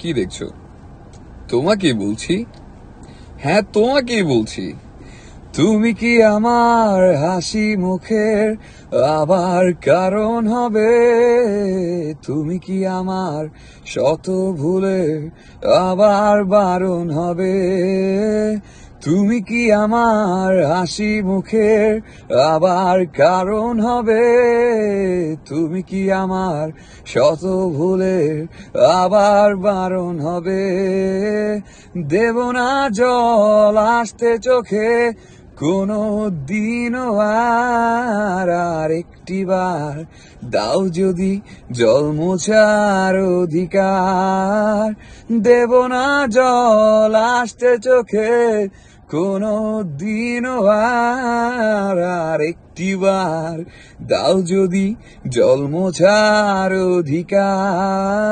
কি দেখছো? তোমাকেই বলছি। হ্যাঁ, তোমাকেই বলছি। তুমি কি আমার হাসি মুখের আবার কারণ হবে? তুমি কি আমার শত ভুলের আবার বারণ হবে? তুমি কি আমার হাসি মুখের আবার কারণ হবে? তুমি কি আমার শত ভুলের আবার বারণ হবে? দেব না জল আসতে চোখে কোনো দিনও আর একটি বার দাও যদি জল মোছার অধিকার। দেব না জল আসতে চোখে কোনো দিনও আর একটি বার দাও যদি জল মোছার অধিকার।